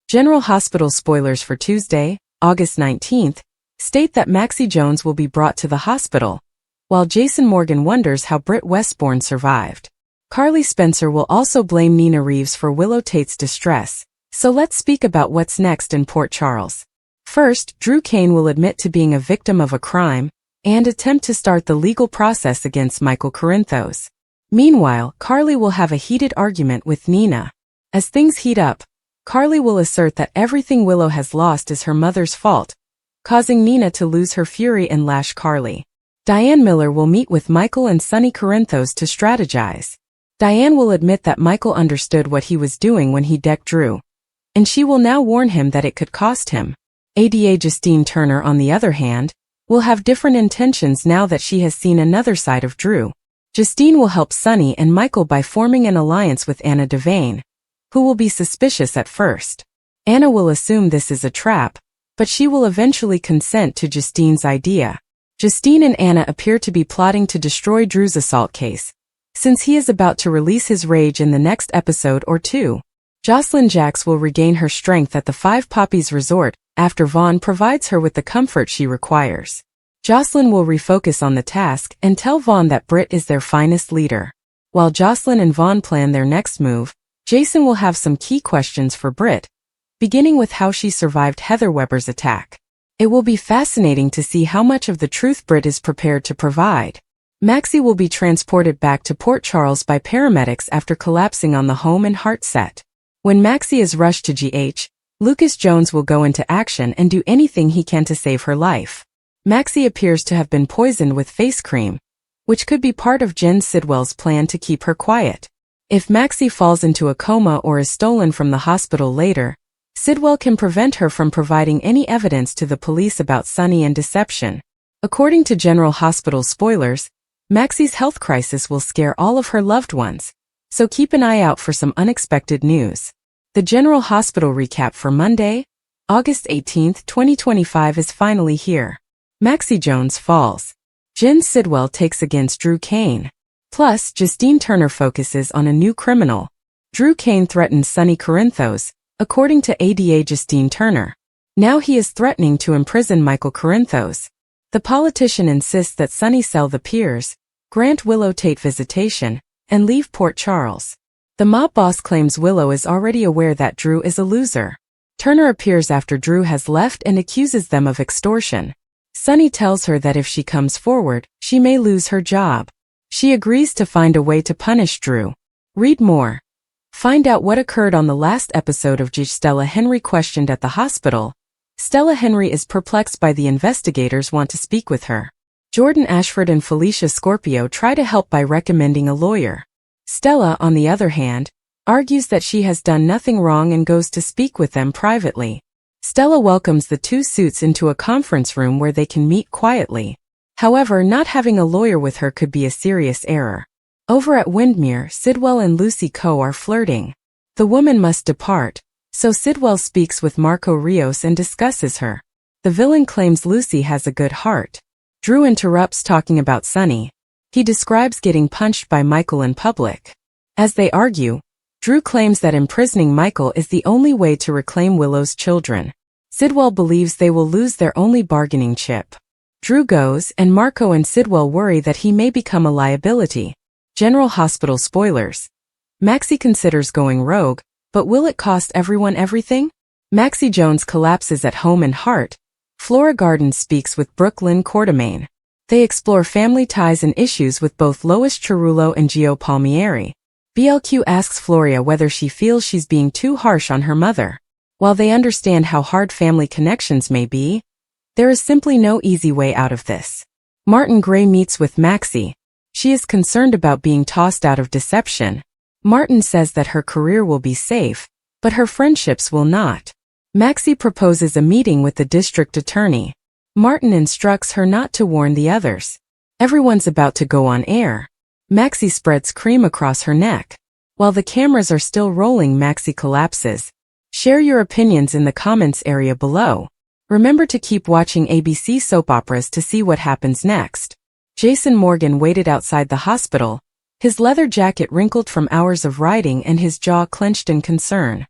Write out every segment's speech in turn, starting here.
General Hospital spoilers for Tuesday, August 19th, state that Maxie Jones will be brought to the hospital, while Jason Morgan wonders how Britt Westbourne survived. Carly Spencer will also blame Nina Reeves for Willow Tate's distress, so let's speak about what's next in Port Charles. First, Drew Cain will admit to being a victim of a crime and attempt to start the legal process against Michael Corinthos. Meanwhile, Carly will have a heated argument with Nina. As things heat up, Carly will assert that everything Willow has lost is her mother's fault, causing Nina to lose her fury and lash Carly. Diane Miller will meet with Michael and Sonny Corinthos to strategize. Diane will admit that Michael understood what he was doing when he decked Drew, and she will now warn him that it could cost him. ADA Justine Turner, on the other hand, will have different intentions now that she has seen another side of Drew. Justine will help Sonny and Michael by forming an alliance with Anna Devane, who will be suspicious at first. Anna will assume this is a trap, but she will eventually consent to Justine's idea. Justine and Anna appear to be plotting to destroy Drew's assault case, since he is about to release his rage in the next episode or two. Jocelyn Jax will regain her strength at the Five Poppies Resort after Vaughn provides her with the comfort she requires. Jocelyn will refocus on the task and tell Vaughn that Britt is their finest leader. While Jocelyn and Vaughn plan their next move, Jason will have some key questions for Britt, beginning with how she survived Heather Weber's attack. It will be fascinating to see how much of the truth Britt is prepared to provide. Maxie will be transported back to Port Charles by paramedics after collapsing on the home and heart set. When Maxie is rushed to GH, Lucas Jones will go into action and do anything he can to save her life. Maxie appears to have been poisoned with face cream, which could be part of Jen Sidwell's plan to keep her quiet. If Maxie falls into a coma or is stolen from the hospital later, Sidwell can prevent her from providing any evidence to the police about Sonny and deception. According to General Hospital spoilers, Maxie's health crisis will scare all of her loved ones, so keep an eye out for some unexpected news. The General Hospital recap for Monday, August 18, 2025 is finally here. Maxie Jones falls. Jen Sidwell takes against Drew Cain. Plus, Justine Turner focuses on a new criminal. Drew Cain threatens Sonny Corinthos, according to ADA Justine Turner. Now he is threatening to imprison Michael Corinthos. The politician insists that Sonny sell the piers, grant Willow Tate visitation, and leave Port Charles. The mob boss claims Willow is already aware that Drew is a loser. Turner appears after Drew has left and accuses them of extortion. Sonny tells her that if she comes forward, she may lose her job. She agrees to find a way to punish Drew. Read more. Find out what occurred on the last episode of Stella Henry questioned at the hospital. Stella Henry is perplexed by the investigators want to speak with her. Jordan Ashford and Felicia Scorpio try to help by recommending a lawyer. Stella, on the other hand, argues that she has done nothing wrong and goes to speak with them privately. Stella welcomes the two suits into a conference room where they can meet quietly. However, not having a lawyer with her could be a serious error. Over at Windmere, Sidwell and Lucy Coe are flirting. The woman must depart, so Sidwell speaks with Marco Rios and discusses her. The villain claims Lucy has a good heart. Drew interrupts talking about Sonny. He describes getting punched by Michael in public. As they argue, Drew claims that imprisoning Michael is the only way to reclaim Willow's children. Sidwell believes they will lose their only bargaining chip. Drew goes, and Marco and Sidwell worry that he may become a liability. General Hospital spoilers. Maxie considers going rogue, but will it cost everyone everything? Maxie Jones collapses at home and heart. Flora Garden speaks with Brooklyn Quartermain. They explore family ties and issues with both Lois Cerullo and Gio Palmieri. BLQ asks Floria whether she feels she's being too harsh on her mother. While they understand how hard family connections may be, there is simply no easy way out of this. Martin Gray meets with Maxie. She is concerned about being tossed out of deception. Martin says that her career will be safe, but her friendships will not. Maxie proposes a meeting with the district attorney. Martin instructs her not to warn the others. Everyone's about to go on air. Maxie spreads cream across her neck. While the cameras are still rolling, Maxie collapses. Share your opinions in the comments area below. Remember to keep watching ABC soap operas to see what happens next. Jason Morgan waited outside the hospital, his leather jacket wrinkled from hours of riding and his jaw clenched in concern.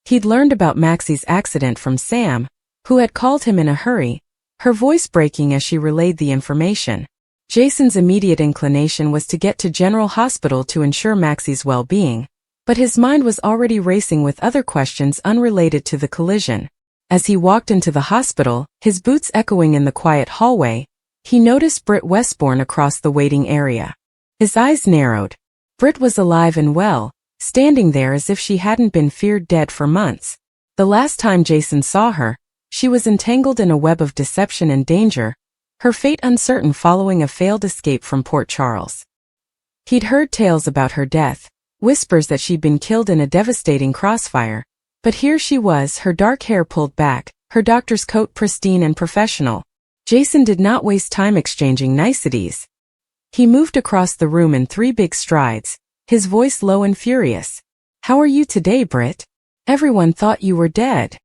He'd learned about Maxie's accident from Sam, who had called him in a hurry, her voice breaking as she relayed the information. Jason's immediate inclination was to get to General Hospital to ensure Maxie's well-being, but his mind was already racing with other questions unrelated to the collision. As he walked into the hospital, his boots echoing in the quiet hallway, he noticed Britt Westbourne across the waiting area. His eyes narrowed. Britt was alive and well, standing there as if she hadn't been feared dead for months. The last time Jason saw her, she was entangled in a web of deception and danger, her fate uncertain following a failed escape from Port Charles. He'd heard tales about her death, whispers that she'd been killed in a devastating crossfire, but here she was, her dark hair pulled back, her doctor's coat pristine and professional. Jason did not waste time exchanging niceties. He moved across the room in 3 big strides, his voice low and furious. "How are you today, Britt? Everyone thought you were dead."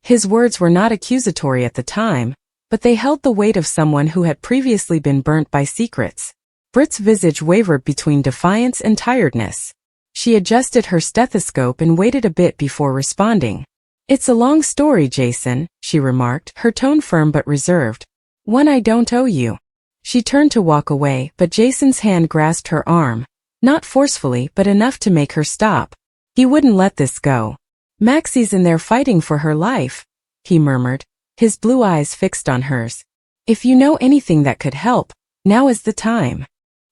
His words were not accusatory at the time, but they held the weight of someone who had previously been burnt by secrets. Britt's visage wavered between defiance and tiredness. She adjusted her stethoscope and waited a bit before responding. "It's a long story, Jason," she remarked, her tone firm but reserved. "One I don't owe you." She turned to walk away, but Jason's hand grasped her arm, not forcefully but enough to make her stop. He wouldn't let this go. "Maxie's in there fighting for her life," he murmured, his blue eyes fixed on hers. "If you know anything that could help, now is the time."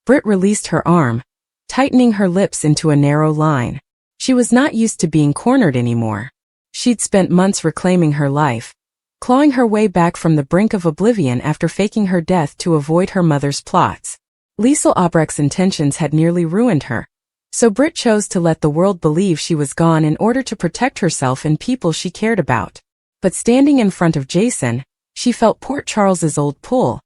Britt released her arm, tightening her lips into a narrow line. She was not used to being cornered anymore. She'd spent months reclaiming her life, clawing her way back from the brink of oblivion after faking her death to avoid her mother's plots. Liesl Albrecht's intentions had nearly ruined her, so Britt chose to let the world believe she was gone in order to protect herself and people she cared about. But standing in front of Jason, she felt Port Charles's old pull,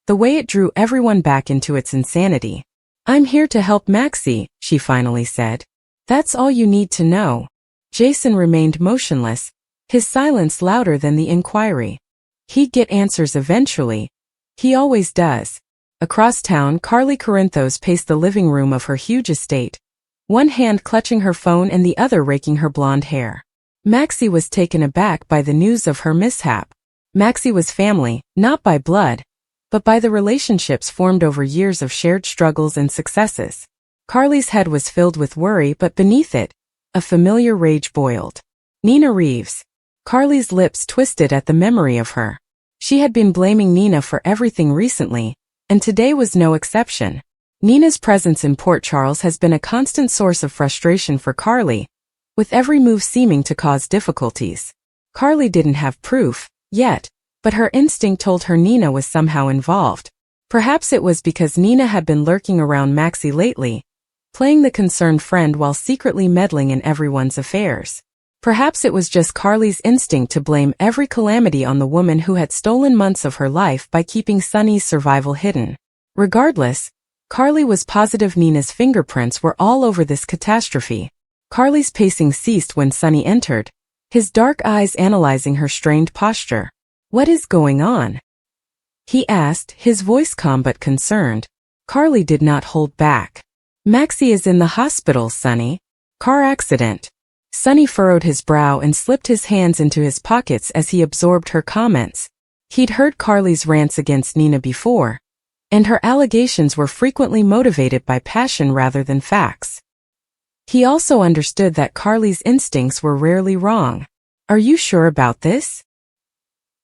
the way it drew everyone back into its insanity. "I'm here to help Maxie," she finally said. "That's all you need to know." Jason remained motionless, his silence louder than the inquiry. He'd get answers eventually. He always does. Across town, Carly Corinthos paced the living room of her huge estate, one hand clutching her phone and the other raking her blonde hair. Maxie was taken aback by the news of her mishap. Maxie was family, not by blood, but by the relationships formed over years of shared struggles and successes. Carly's head was filled with worry, but beneath it, a familiar rage boiled. Nina Reeves. Carly's lips twisted at the memory of her. She had been blaming Nina for everything recently, and today was no exception. Nina's presence in Port Charles has been a constant source of frustration for Carly, with every move seeming to cause difficulties. Carly didn't have proof, yet, but her instinct told her Nina was somehow involved. Perhaps it was because Nina had been lurking around Maxie lately, playing the concerned friend while secretly meddling in everyone's affairs. Perhaps it was just Carly's instinct to blame every calamity on the woman who had stolen months of her life by keeping Sunny's survival hidden. Regardless, Carly was positive Nina's fingerprints were all over this catastrophe. Carly's pacing ceased when Sunny entered, his dark eyes analyzing her strained posture. "What is going on?" he asked, his voice calm but concerned. Carly did not hold back. "Maxie is in the hospital, Sunny. Car accident." Sunny furrowed his brow and slipped his hands into his pockets as he absorbed her comments. He'd heard Carly's rants against Nina before, and her allegations were frequently motivated by passion rather than facts. He also understood that Carly's instincts were rarely wrong. "Are you sure about this?"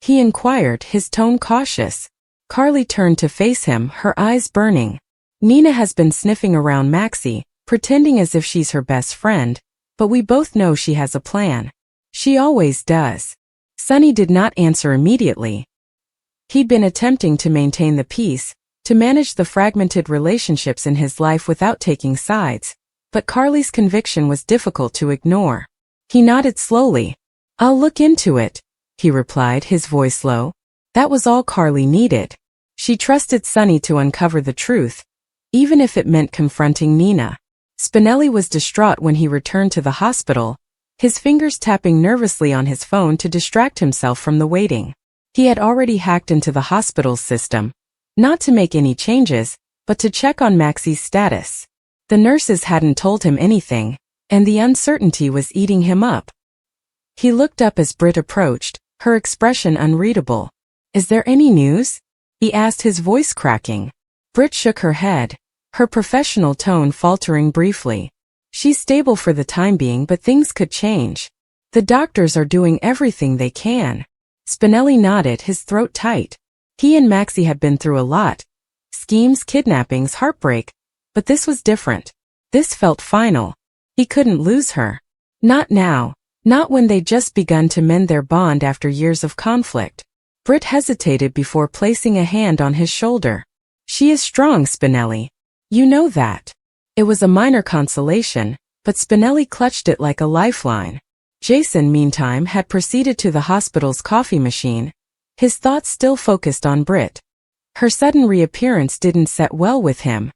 he inquired, his tone cautious. Carly turned to face him, her eyes burning. "Nina has been sniffing around Maxie, pretending as if she's her best friend, but we both know she has a plan. She always does." Sunny did not answer immediately. He'd been attempting to maintain the peace, to manage the fragmented relationships in his life without taking sides, but Carly's conviction was difficult to ignore. He nodded slowly. "I'll look into it," he replied, his voice low. That was all Carly needed. She trusted Sunny to uncover the truth, even if it meant confronting Nina. Spinelli was distraught when he returned to the hospital, his fingers tapping nervously on his phone to distract himself from the waiting. He had already hacked into the hospital's system, not to make any changes, but to check on Maxie's status. The nurses hadn't told him anything, and the uncertainty was eating him up. He looked up as Britt approached, her expression unreadable. "Is there any news?" he asked, his voice cracking. Britt shook her head, her professional tone faltering briefly. "She's stable for the time being, but things could change. The doctors are doing everything they can." Spinelli nodded, his throat tight. He and Maxie had been through a lot. Schemes, kidnappings, heartbreak. But this was different. This felt final. He couldn't lose her. Not now. Not when they'd just begun to mend their bond after years of conflict. Britt hesitated before placing a hand on his shoulder. "She is strong, Spinelli. You know that." It was a minor consolation, but Spinelli clutched it like a lifeline. Jason, meantime, had proceeded to the hospital's coffee machine, his thoughts still focused on Britt. Her sudden reappearance didn't set well with him.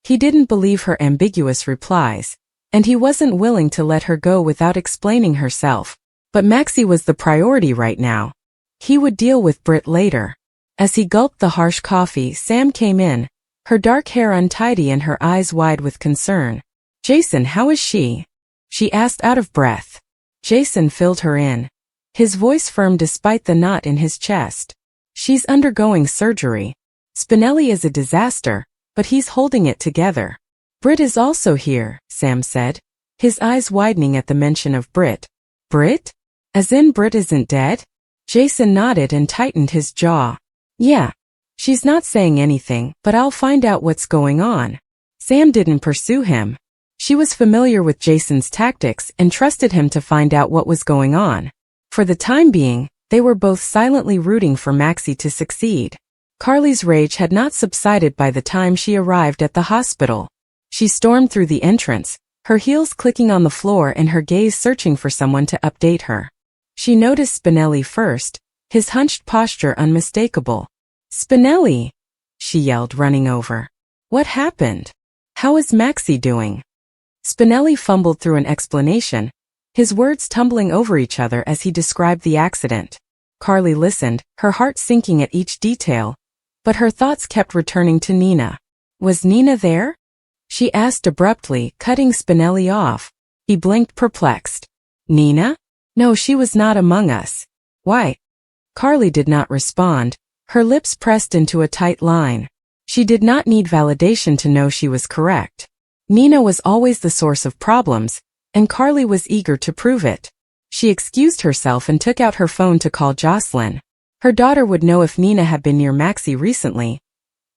He didn't believe her ambiguous replies, and he wasn't willing to let her go without explaining herself. But Maxie was the priority right now. He would deal with Britt later. As he gulped the harsh coffee, Sam came in, her dark hair untidy and her eyes wide with concern. "Jason, how is she?" she asked out of breath. Jason filled her in, his voice firm despite the knot in his chest. "She's undergoing surgery. Spinelli is a disaster, but he's holding it together." "Britt is also here," Sam said, his eyes widening at the mention of Britt. "Britt? As in Britt isn't dead?" Jason nodded and tightened his jaw. "Yeah. She's not saying anything, but I'll find out what's going on." Sam didn't pursue him. She was familiar with Jason's tactics and trusted him to find out what was going on. For the time being, they were both silently rooting for Maxie to succeed. Carly's rage had not subsided by the time she arrived at the hospital. She stormed through the entrance, her heels clicking on the floor and her gaze searching for someone to update her. She noticed Spinelli first, his hunched posture unmistakable. "Spinelli!" she yelled, running over. "What happened? How is Maxie doing?" Spinelli fumbled through an explanation, his words tumbling over each other as he described the accident. Carly listened, her heart sinking at each detail, but her thoughts kept returning to Nina. "Was Nina there?" she asked abruptly, cutting Spinelli off. He blinked, perplexed. "Nina? No, she was not among us." "Why?" Carly did not respond, her lips pressed into a tight line. She did not need validation to know she was correct. Nina was always the source of problems, and Carly was eager to prove it. She excused herself and took out her phone to call Jocelyn. Her daughter would know if Nina had been near Maxie recently.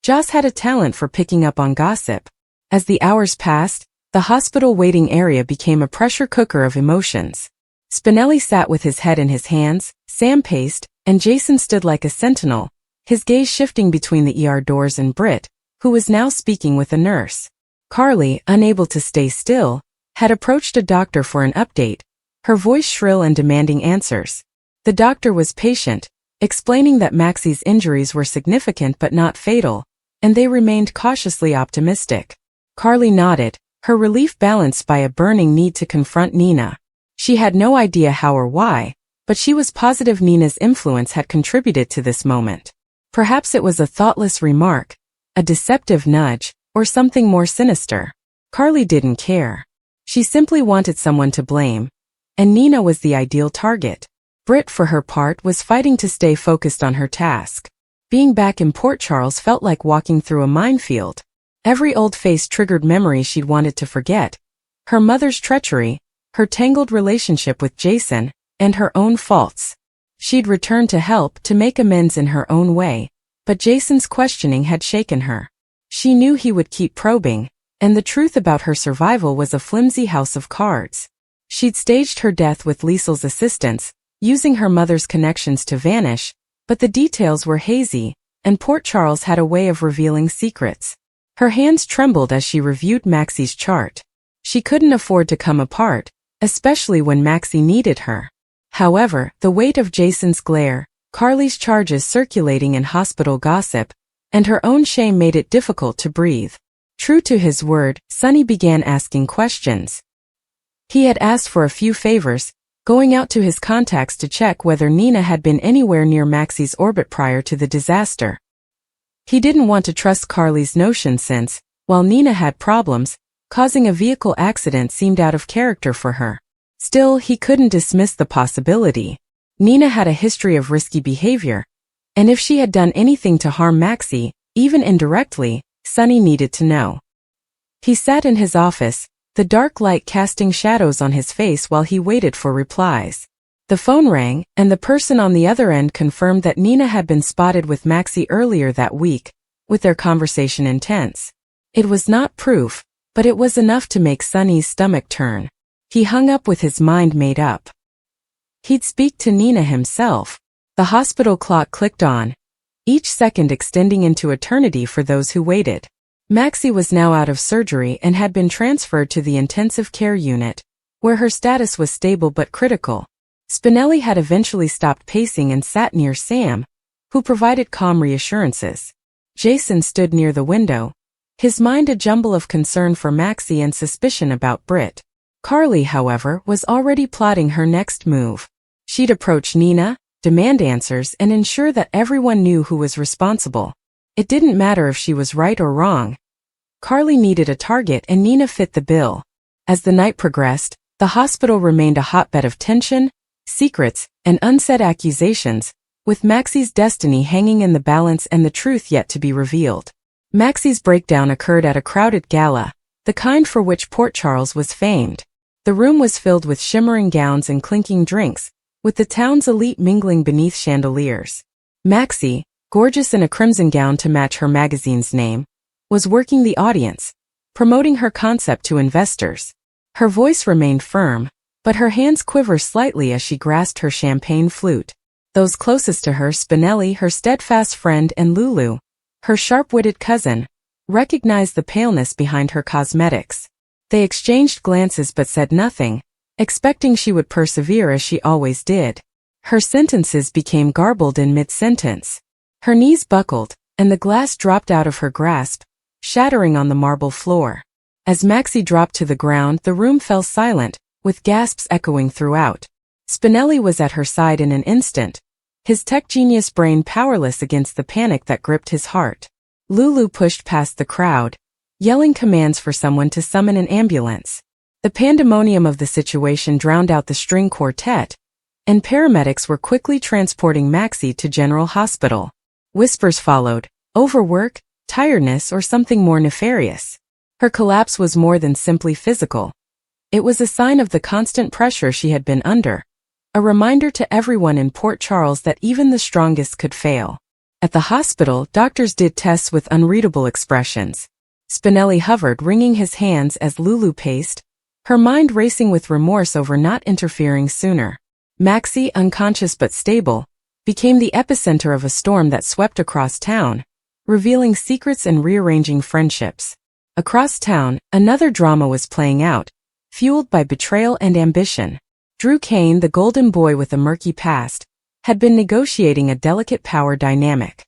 Joss had a talent for picking up on gossip. As the hours passed, the hospital waiting area became a pressure cooker of emotions. Spinelli sat with his head in his hands, Sam paced, and Jason stood like a sentinel, his gaze shifting between the ER doors and Britt, who was now speaking with a nurse. Carly, unable to stay still, had approached a doctor for an update, her voice shrill and demanding answers. The doctor was patient, explaining that Maxie's injuries were significant but not fatal, and they remained cautiously optimistic. Carly nodded, her relief balanced by a burning need to confront Nina. She had no idea how or why, but she was positive Nina's influence had contributed to this moment. Perhaps it was a thoughtless remark, a deceptive nudge, or something more sinister. Carly didn't care. She simply wanted someone to blame, and Nina was the ideal target. Britt, for her part, was fighting to stay focused on her task. Being back in Port Charles felt like walking through a minefield. Every old face triggered memories she'd wanted to forget. Her mother's treachery, her tangled relationship with Jason, and her own faults. She'd returned to help, to make amends in her own way, but Jason's questioning had shaken her. She knew he would keep probing, and the truth about her survival was a flimsy house of cards. She'd staged her death with Liesel's assistance, using her mother's connections to vanish, but the details were hazy, and Port Charles had a way of revealing secrets. Her hands trembled as she reviewed Maxie's chart. She couldn't afford to come apart, especially when Maxie needed her. However, the weight of Jason's glare, Carly's charges circulating in hospital gossip, and her own shame made it difficult to breathe. True to his word, Sonny began asking questions. He had asked for a few favors, going out to his contacts to check whether Nina had been anywhere near Maxie's orbit prior to the disaster. He didn't want to trust Carly's notion since, while Nina had problems, causing a vehicle accident seemed out of character for her. Still, he couldn't dismiss the possibility. Nina had a history of risky behavior, and if she had done anything to harm Maxie, even indirectly, Sonny needed to know. He sat in his office, the dark light casting shadows on his face while he waited for replies. The phone rang, and the person on the other end confirmed that Nina had been spotted with Maxie earlier that week, with their conversation intense. It was not proof, but it was enough to make Sonny's stomach turn. He hung up with his mind made up. He'd speak to Nina himself. The hospital clock clicked on, each second extending into eternity for those who waited. Maxie was now out of surgery and had been transferred to the intensive care unit, where her status was stable but critical. Spinelli had eventually stopped pacing and sat near Sam, who provided calm reassurances. Jason stood near the window, his mind a jumble of concern for Maxie and suspicion about Britt. Carly, however, was already plotting her next move. She'd approach Nina, demand answers, and ensure that everyone knew who was responsible. It didn't matter if she was right or wrong. Carly needed a target and Nina fit the bill. As the night progressed, the hospital remained a hotbed of tension, secrets, and unsaid accusations, with Maxie's destiny hanging in the balance and the truth yet to be revealed. Maxie's breakdown occurred at a crowded gala, the kind for which Port Charles was famed. The room was filled with shimmering gowns and clinking drinks, with the town's elite mingling beneath chandeliers. Maxie, gorgeous in a crimson gown to match her magazine's name, was working the audience, promoting her concept to investors. Her voice remained firm, but her hands quivered slightly as she grasped her champagne flute. Those closest to her, Spinelli, her steadfast friend, and Lulu, her sharp-witted cousin, recognized the paleness behind her cosmetics. They exchanged glances but said nothing, expecting she would persevere as she always did. Her sentences became garbled in mid-sentence. Her knees buckled, and the glass dropped out of her grasp, shattering on the marble floor. As Maxie dropped to the ground, the room fell silent, with gasps echoing throughout. Spinelli was at her side in an instant, his tech genius brain powerless against the panic that gripped his heart. Lulu pushed past the crowd, yelling commands for someone to summon an ambulance. The pandemonium of the situation drowned out the string quartet, and paramedics were quickly transporting Maxie to General Hospital. Whispers followed, overwork, tiredness, or something more nefarious. Her collapse was more than simply physical. It was a sign of the constant pressure she had been under, a reminder to everyone in Port Charles that even the strongest could fail. At the hospital, doctors did tests with unreadable expressions. Spinelli hovered, wringing his hands as Lulu paced, her mind racing with remorse over not interfering sooner. Maxie, unconscious but stable, became the epicenter of a storm that swept across town, revealing secrets and rearranging friendships. Across town, another drama was playing out, fueled by betrayal and ambition. Drew Kane, the golden boy with a murky past, had been negotiating a delicate power dynamic.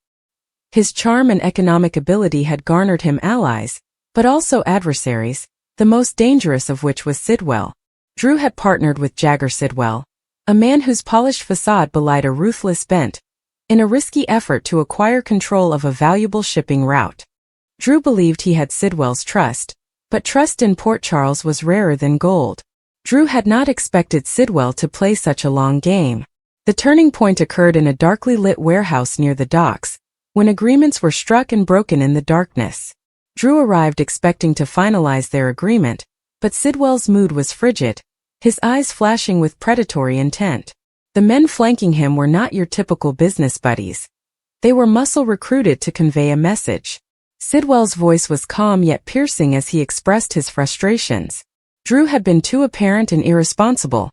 His charm and economic ability had garnered him allies, but also adversaries, the most dangerous of which was Sidwell. Drew had partnered with Jagger Sidwell, a man whose polished facade belied a ruthless bent, in a risky effort to acquire control of a valuable shipping route. Drew believed he had Sidwell's trust, but trust in Port Charles was rarer than gold. Drew had not expected Sidwell to play such a long game. The turning point occurred in a darkly lit warehouse near the docks, when agreements were struck and broken in the darkness. Drew arrived expecting to finalize their agreement, but Sidwell's mood was frigid, his eyes flashing with predatory intent. The men flanking him were not your typical business buddies. They were muscle recruited to convey a message. Sidwell's voice was calm yet piercing as he expressed his frustrations. Drew had been too apparent and irresponsible,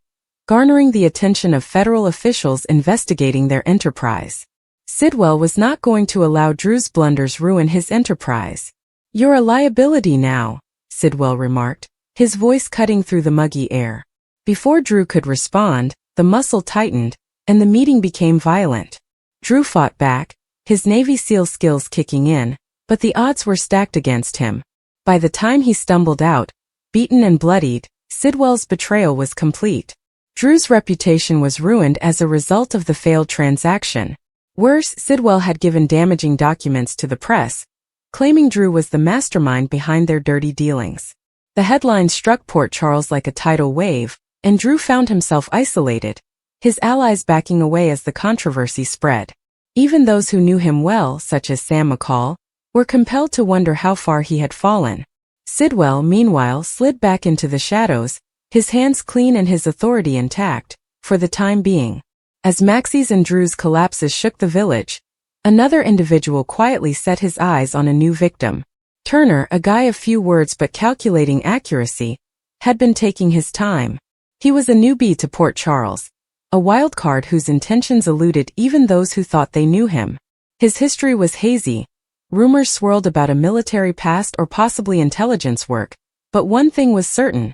garnering the attention of federal officials investigating their enterprise. Sidwell was not going to allow Drew's blunders ruin his enterprise. "You're a liability now," Sidwell remarked, his voice cutting through the muggy air. Before Drew could respond, the muscle tightened, and the meeting became violent. Drew fought back, his Navy SEAL skills kicking in, but the odds were stacked against him. By the time he stumbled out, beaten and bloodied, Sidwell's betrayal was complete. Drew's reputation was ruined as a result of the failed transaction. Worse, Sidwell had given damaging documents to the press, claiming Drew was the mastermind behind their dirty dealings. The headline struck Port Charles like a tidal wave, and Drew found himself isolated, his allies backing away as the controversy spread. Even those who knew him well, such as Sam McCall, were compelled to wonder how far he had fallen. Sidwell, meanwhile, slid back into the shadows, his hands clean and his authority intact, for the time being. As Maxie's and Drew's collapses shook the village, another individual quietly set his eyes on a new victim. Turner, a guy of few words but calculating accuracy, had been taking his time. He was a newbie to Port Charles, a wild card whose intentions eluded even those who thought they knew him. His history was hazy. Rumors swirled about a military past or possibly intelligence work, but one thing was certain.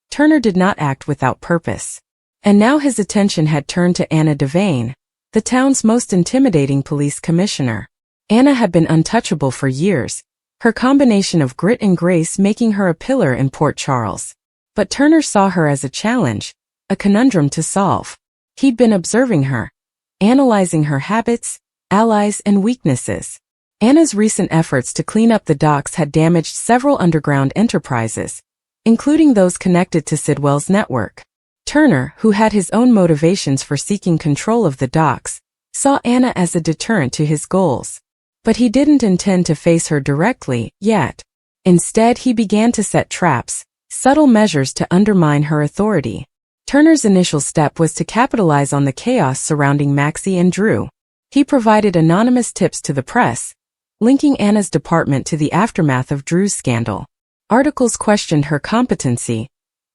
Turner did not act without purpose. And now his attention had turned to Anna Devane, the town's most intimidating police commissioner. Anna had been untouchable for years, her combination of grit and grace making her a pillar in Port Charles. But Turner saw her as a challenge, a conundrum to solve. He'd been observing her, analyzing her habits, allies, and weaknesses. Anna's recent efforts to clean up the docks had damaged several underground enterprises, including those connected to Sidwell's network. Turner, who had his own motivations for seeking control of the docks, saw Anna as a deterrent to his goals. But he didn't intend to face her directly, yet. Instead, he began to set traps, subtle measures to undermine her authority. Turner's initial step was to capitalize on the chaos surrounding Maxie and Drew. He provided anonymous tips to the press, linking Anna's department to the aftermath of Drew's scandal. Articles questioned her competency,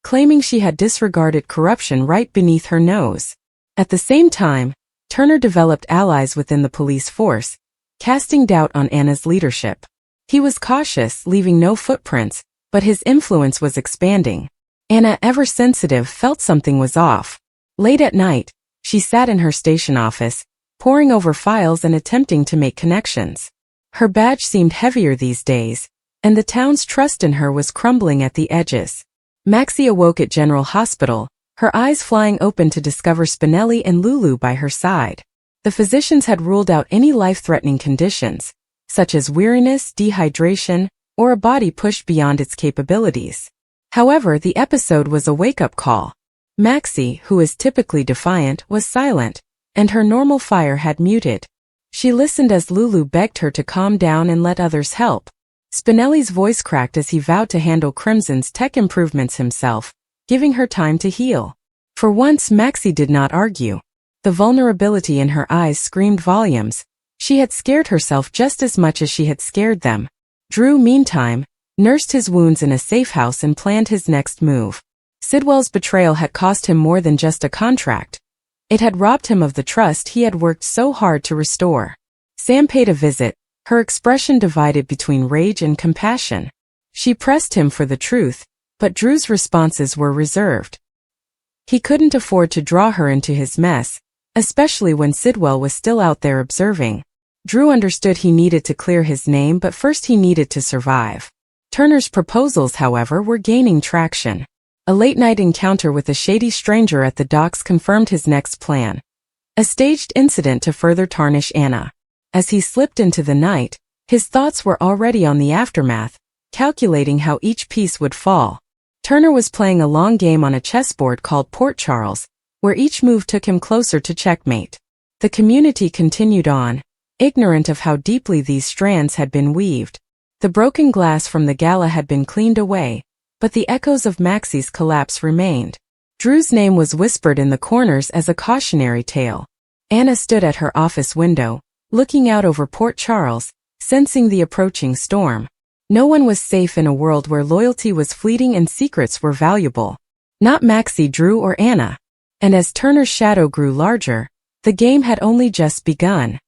claiming she had disregarded corruption right beneath her nose. At the same time, Turner developed allies within the police force, casting doubt on Anna's leadership. He was cautious, leaving no footprints, but his influence was expanding. Anna, ever sensitive, felt something was off. Late at night, she sat in her station office, poring over files and attempting to make connections. Her badge seemed heavier these days, and the town's trust in her was crumbling at the edges. Maxie awoke at General Hospital, her eyes flying open to discover Spinelli and Lulu by her side. The physicians had ruled out any life-threatening conditions, such as weariness, dehydration, or a body pushed beyond its capabilities. However, the episode was a wake-up call. Maxie, who is typically defiant, was silent, and her normal fire had muted. She listened as Lulu begged her to calm down and let others help. Spinelli's voice cracked as he vowed to handle Crimson's tech improvements himself, giving her time to heal. For once, Maxie did not argue. The vulnerability in her eyes screamed volumes. She had scared herself just as much as she had scared them. Drew, meantime, nursed his wounds in a safe house and planned his next move. Sidwell's betrayal had cost him more than just a contract. It had robbed him of the trust he had worked so hard to restore. Sam paid a visit, her expression divided between rage and compassion. She pressed him for the truth, but Drew's responses were reserved. He couldn't afford to draw her into his mess, especially when Sidwell was still out there observing. Drew understood he needed to clear his name, but first he needed to survive. Turner's proposals, however, were gaining traction. A late-night encounter with a shady stranger at the docks confirmed his next plan. A staged incident to further tarnish Anna. As he slipped into the night, his thoughts were already on the aftermath, calculating how each piece would fall. Turner was playing a long game on a chessboard called Port Charles, where each move took him closer to checkmate. The community continued on, ignorant of how deeply these strands had been weaved. The broken glass from the gala had been cleaned away, but the echoes of Maxie's collapse remained. Drew's name was whispered in the corners as a cautionary tale. Anna stood at her office window, looking out over Port Charles, sensing the approaching storm. No one was safe in a world where loyalty was fleeting and secrets were valuable. Not Maxie, Drew, or Anna. And as Turner's shadow grew larger, the game had only just begun.